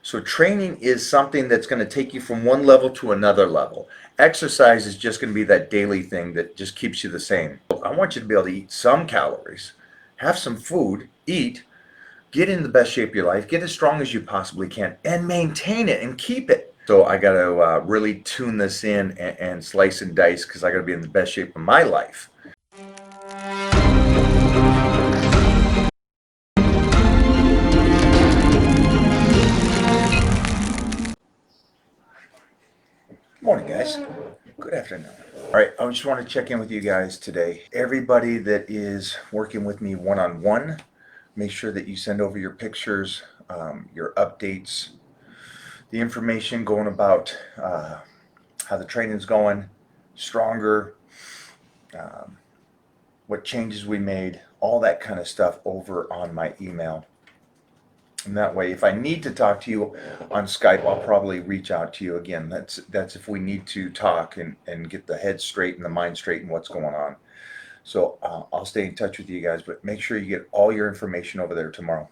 So training is something that's going to take you from one level to another level. Exercise is just going to be that daily thing that just keeps you the same. I want you to be able to eat some calories, have some food, eat, get in the best shape of your life, get as strong as you possibly can, and maintain it and keep it. So I got to really tune this in and slice and dice because I got to be in the best shape of my life. Morning, guys. Good afternoon. All right, I just want to check in with you guys today. Everybody that is working with me one-on-one, make sure that you send over your pictures, your updates, the information going about how the training's going, stronger, what changes we made, all that kind of stuff over on my email. And that way, if I need to talk to you on Skype, I'll probably reach out to you again. That's if we need to talk and get the head straight and the mind straight and what's going on. So I'll stay in touch with you guys, but make sure you get all your information over there tomorrow.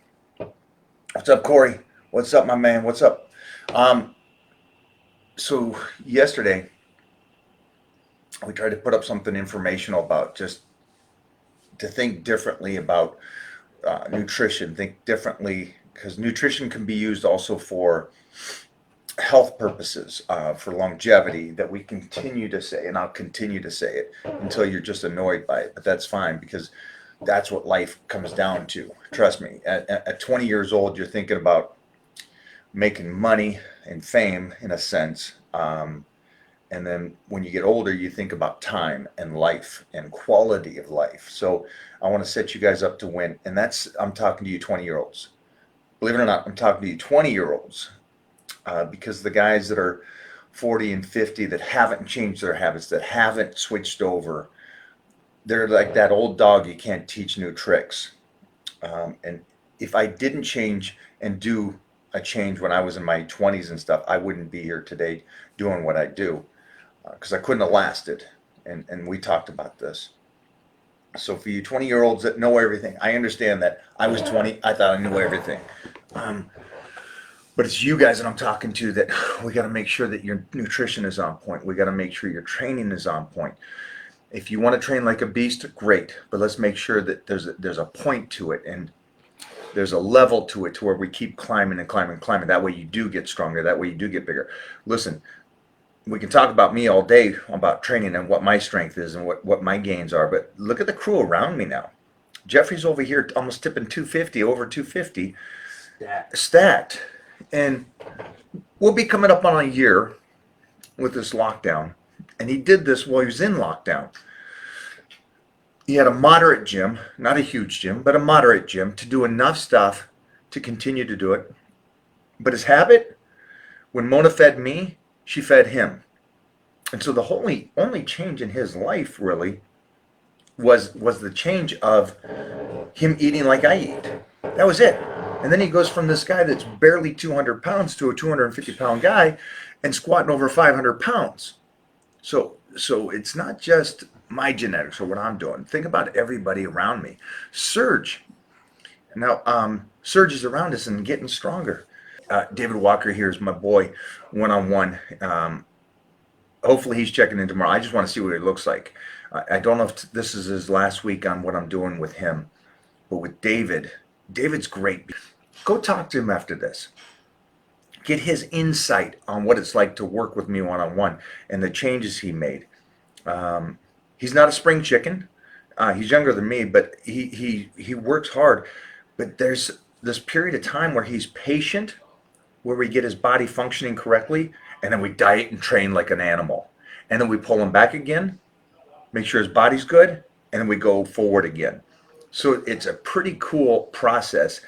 What's up, Corey? What's up, my man? What's up? So yesterday, we tried to put up something informational about just to think differently about nutrition, think differently, because nutrition can be used also for health purposes, for longevity, that we continue to say, and I'll continue to say it until you're just annoyed by it, but that's fine because that's what life comes down to. Trust me, at 20 years old, you're thinking about making money and fame in a sense. And then when you get older, you think about time and life and quality of life. So I want to set you guys up to win. And I'm talking to you 20-year-olds. Believe it or not, I'm talking to you 20-year-olds because the guys that are 40 and 50 that haven't changed their habits, that haven't switched over, they're like that old dog, you can't teach new tricks. And if I didn't change and do a change when I was in my 20s and stuff, I wouldn't be here today doing what I do. Because I couldn't have lasted, and we talked about this. So for you 20-year-olds that know everything, I understand that I was 20, I thought I knew everything. But it's you guys that I'm talking to that we got to make sure that your nutrition is on point. We got to make sure your training is on point. If you want to train like a beast, great, but let's make sure that there's a point to it and there's a level to it to where we keep climbing and climbing and climbing. That way you do get stronger. That way you do get bigger. Listen, we can talk about me all day about training and what my strength is and what my gains are, but look at the crew around me now. Jeffrey's over here almost tipping 250, over 250 stat. And we'll be coming up on a year with this lockdown. And he did this while he was in lockdown. He had a moderate gym, not a huge gym, but a moderate gym to do enough stuff to continue to do it. But his habit, when Mona fed me, she fed him. And so the only change in his life really was the change of him eating like I eat. That was it. And then he goes from this guy that's barely 200 pounds to a 250-pound guy and squatting over 500 pounds. So it's not just my genetics or what I'm doing. Think about everybody around me. Serge. Now, Serge is around us and getting stronger. David Walker here is my boy, one-on-one. Hopefully he's checking in tomorrow. I just want to see what he looks like. I don't know if this is his last week on what I'm doing with him, but with David's great. Go talk to him after this. Get his insight on what it's like to work with me one-on-one and the changes he made. He's not a spring chicken. He's younger than me, but he works hard. But there's this period of time where he's patient, where we get his body functioning correctly, and then we diet and train like an animal. And then we pull him back again, make sure his body's good, and then we go forward again. So it's a pretty cool process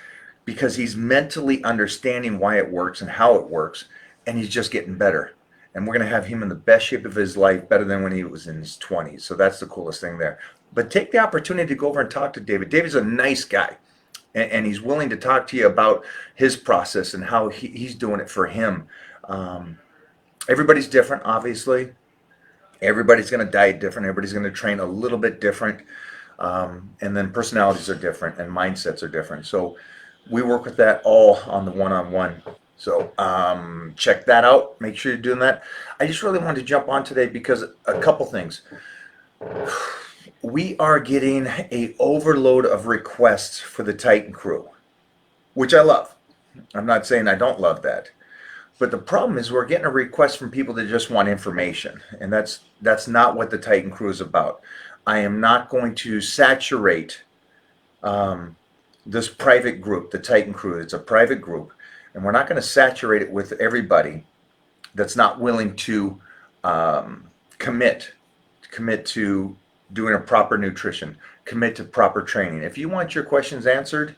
because he's mentally understanding why it works and how it works, and he's just getting better. And we're going to have him in the best shape of his life, better than when he was in his 20s. So that's the coolest thing there. But take the opportunity to go over and talk to David. David's a nice guy. And he's willing to talk to you about his process and how he's doing it for him. Everybody's different, obviously. Everybody's going to diet different. Everybody's going to train a little bit different. And then personalities are different and mindsets are different. So we work with that all on the one-on-one. So check that out. Make sure you're doing that. I just really wanted to jump on today because a couple things. We are getting a overload of requests for the Titan crew, which I love. I'm not saying I don't love that. But the problem is we're getting a request from people that just want information, and that's not what the Titan crew is about. I am not going to saturate this private group, the Titan crew. It's a private group, and we're not going to saturate it with everybody that's not willing to commit to doing a proper nutrition, commit to proper training. If you want your questions answered,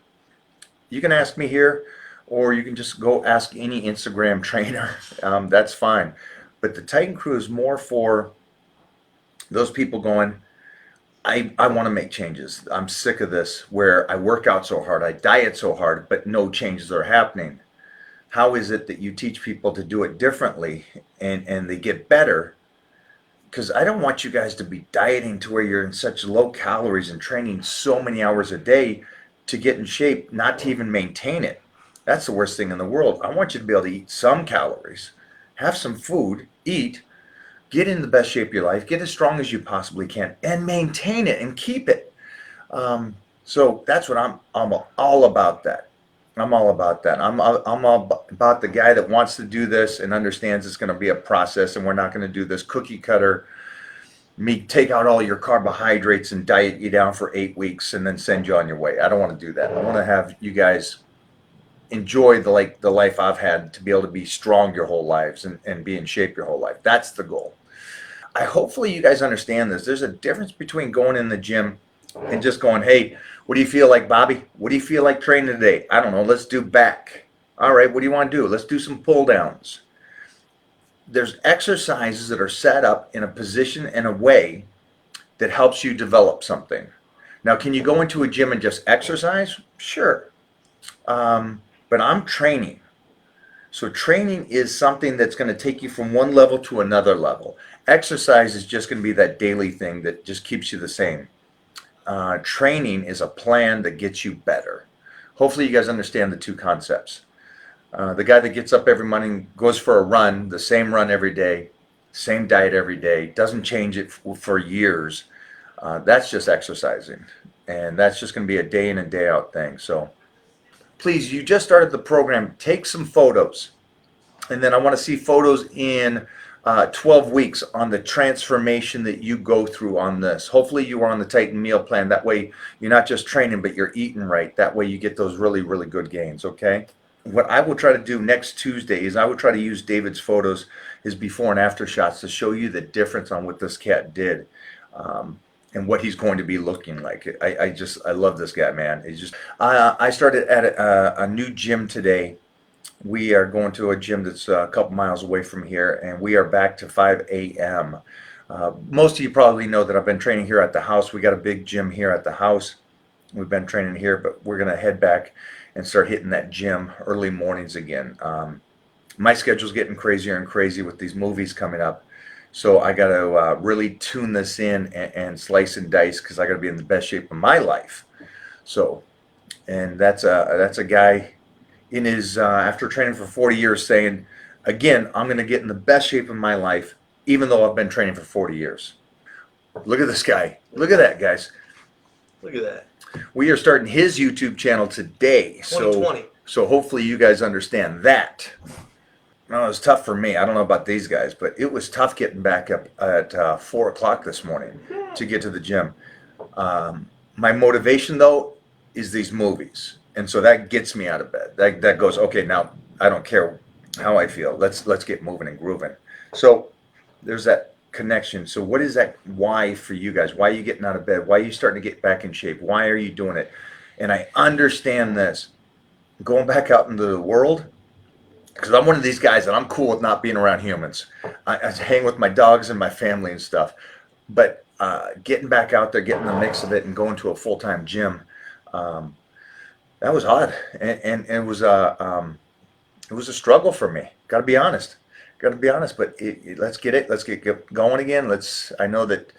you can ask me here, or you can just go ask any Instagram trainer. That's fine. But the Titan crew is more for those people going, I want to make changes. I'm sick of this where I work out so hard, I diet so hard, but no changes are happening. How is it that you teach people to do it differently and they get better? Because I don't want you guys to be dieting to where you're in such low calories and training so many hours a day to get in shape, not to even maintain it. That's the worst thing in the world. I want you to be able to eat some calories, have some food, eat, get in the best shape of your life, get as strong as you possibly can, and maintain it and keep it. So that's what I'm all about that. I'm all about that. I'm all about the guy that wants to do this and understands it's going to be a process, and we're not going to do this cookie cutter, me take out all your carbohydrates and diet you down for 8 weeks and then send you on your way. I don't want to do that. I want to have you guys enjoy the life I've had, to be able to be strong your whole lives and be in shape your whole life. That's the goal. Hopefully you guys understand this. There's a difference between going in the gym and just going, hey, what do you feel like, Bobby? What do you feel like training today? I don't know. Let's do back. All right, what do you want to do? Let's do some pull downs. There's exercises that are set up in a position and a way that helps you develop something. Now, can you go into a gym and just exercise? Sure. But I'm training. So training is something that's going to take you from one level to another level. Exercise is just going to be that daily thing that just keeps you the same. Training is a plan that gets you better. Hopefully you guys understand the two concepts. The guy that gets up every morning, goes for a run, the same run every day, same diet every day, doesn't change it for years, that's just exercising. And that's just going to be a day in and day out thing. So please, you just started the program, take some photos. And then I want to see photos in 12 weeks on the transformation that you go through on this. Hopefully you are on the Titan meal plan. That way you're not just training, but you're eating right. That way you get those really, really good gains, okay? What I will try to do next Tuesday is I will try to use David's photos, his before and after shots, to show you the difference on what this cat did. And what he's going to be looking like. I love this guy, man. He's just. I started at a new gym today. We are going to a gym that's a couple miles away from here, and we are back to 5 a.m. Most of you probably know that I've been training here at the house. We got a big gym here at the house. We've been training here, but we're gonna head back and start hitting that gym early mornings again. My schedule's getting crazier and crazy with these movies coming up. So I got to really tune this in and slice and dice, because I got to be in the best shape of my life. So, and that's a guy in his after training for 40 years saying, again, I'm going to get in the best shape of my life, even though I've been training for 40 years. Look at this guy. Look at that, guys. Look at that. We are starting his YouTube channel today. 2020. So hopefully you guys understand that. No, it was tough for me. I don't know about these guys, but it was tough getting back up at 4 o'clock this morning to get to the gym. My motivation, though, is these movies. And so that gets me out of bed. That goes, okay, now I don't care how I feel. Let's get moving and grooving. So there's that connection. So what is that why for you guys? Why are you getting out of bed? Why are you starting to get back in shape? Why are you doing it? And I understand this. Going back out into the world, because I'm one of these guys that I'm cool with not being around humans. I hang with my dogs and my family and stuff. But getting back out there, getting the mix of it, and going to a full-time gym, that was hard, and it was a struggle for me. Got to be honest. But let's get going again. I know that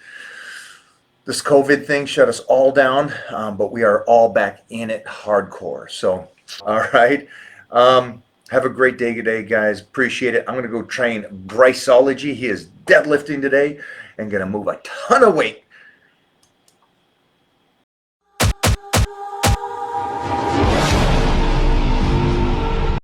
this COVID thing shut us all down, but we are all back in it hardcore. So, all right. Have a great day today, guys. Appreciate it. I'm going to go train Bryceology. He is deadlifting today and going to move a ton of weight.